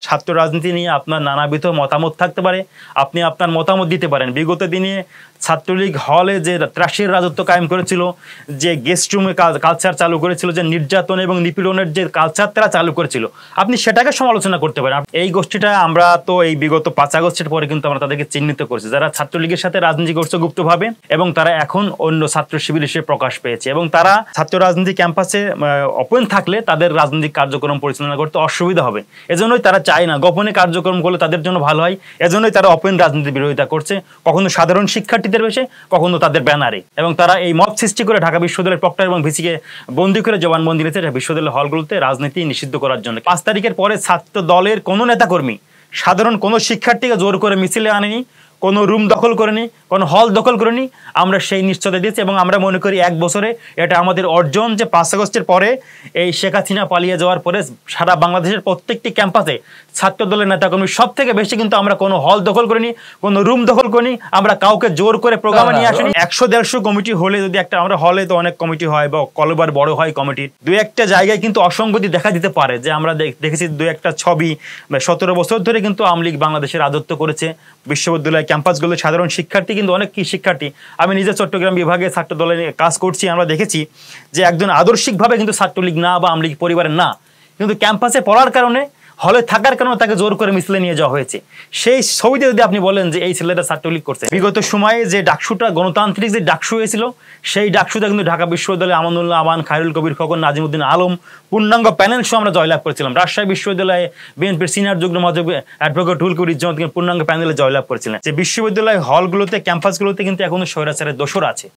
ছাত্র রাজনীতি নিয়ে আপনার নানাবিধ মতামত থাকতে পারে, আপনি আপনার মতামত দিতে পারেন। বিগত দিনে ছাত্রলীগ হলে যে ত্রাসের রাজত্ব কায়েম করেছিল, যে গেস্ট রুমে কালচার চালু করেছিল, যে নির্যাতন এবং নিপীড়নের যে কালচার তারা চালু করেছিল, আপনি সেটাকে সমালোচনা করতে পারেন। এই গোষ্ঠীটা আমরা তো এই বিগত 5 আগস্টের পরে কিন্তু আমরা তাদেরকে চিহ্নিত করছি, যারা ছাত্রলীগের সাথে রাজনীতি করছে গুপ্তভাবে, এবং তারা এখন অন্য ছাত্র শিবির হিসেবে প্রকাশ পেয়েছে, এবং তারা ছাত্র রাজনীতি ক্যাম্পাসে ওপেন থাকলে তাদের রাজনৈতিক কার্যক্রম পরিচালনা করতে অসুবিধা হবে। এজন্যই তারা চায় না গোপনে কার্যক্রম করলে তাদের জন্য ভালো হয়, এজন্যই তারা ওপেন রাজনীতির বিরোধিতা করছে, কখনো সাধারণ শিক্ষার্থীদের বেশে, কখনো তাদের ব্যানারে। এবং তারা এই মব সৃষ্টি করে ঢাকা বিশ্ববিদ্যালয়ের প্রক্টর এবং ভিসিকে বন্দী করে জবানবন্দি নিয়েছে বিশ্ববিদ্যালয় হলগুলোতে রাজনীতি নিষিদ্ধ করার জন্য। 5 তারিখের পরে ছাত্র দলের কোনো নেতাকর্মী সাধারণ কোনো শিক্ষার্থীকে জোর করে মিছিলে আনেনি, কোনো রুম দখল করেনি, কোনো হল দখল করেনি। আমরা সেই নিশ্চয়তা দিয়েছি, এবং আমরা মনে করি 1 বছরে এটা আমাদের অর্জন যে 5 আগস্টের পরে এই শেখ হাসিনা পালিয়ে যাওয়ার পরে সারা বাংলাদেশের প্রত্যেকটি ক্যাম্পাসে ছাত্র দলের নেতাকর্মী সব থেকে বেশি কিন্তু আমরা কোনো হল দখল করিনি, কোনো রুম দখল করিনি, আমরা কাউকে জোর করে প্রোগ্রামে নিয়ে আসিনি। 100-150 কমিটি হলে যদি একটা, আমরা হলে তো অনেক কমিটি হয় বা কলবার বড় হয় কমিটির, 2-1টা জায়গায় কিন্তু অসঙ্গতি দেখা দিতে পারে। যে আমরা দেখেছি 2-1টা ছবি, 17 বছর ধরে কিন্তু আওয়ামী লীগ বাংলাদেশে রাজত্ব করেছে। বিশ্ববিদ্যালয় ক্যাম্পাসগুলো সাধারণ শিক্ষার্থী কিন্তু অনেক কি শিক্ষার্থী, আমি নিজে চট্টগ্রাম বিভাগে ছাত্র দলে কাজ করছি, আমরা দেখেছি যে একজন আদর্শিকভাবে কিন্তু ছাত্রলীগ না বা আওয়ামী লীগ পরিবারের না, কিন্তু ক্যাম্পাসে পড়ার কারণে, হলে থাকার কারণে তাকে জোর করে মিছিলে নিয়ে যাওয়া হয়েছে। সেই ছবিতে যদি আপনি বলেন যে এই ছেলেটা ছাত্রলীগ করছে, বিগত সময়ে যে ডাকসুটা গণতান্ত্রিক যে ডাকসু হয়েছিল, সেই ডাকসুটা কিন্তু ঢাকা বিশ্ববিদ্যালয়ে আমানুল্লাহ আমান, খায়রুল কবির খোকন, নাজিমুদ্দিন আলম পূর্ণাঙ্গ প্যানেল সহ আমরা জয়লাভ করেছিলাম। রাজশাহী বিশ্ববিদ্যালয়ে বিএনপির সিনিয়র যুগ্ম মহাসচিব অ্যাডভোকেট হুলকুর ইজ্জত পূর্ণাঙ্গ প্যানেলে জয়লাভ করেছিলেন। যে বিশ্ববিদ্যালয় হলগুলোতে, ক্যাম্পাসগুলোতে কিন্তু এখনো স্বৈরাচারের দোসর আছে।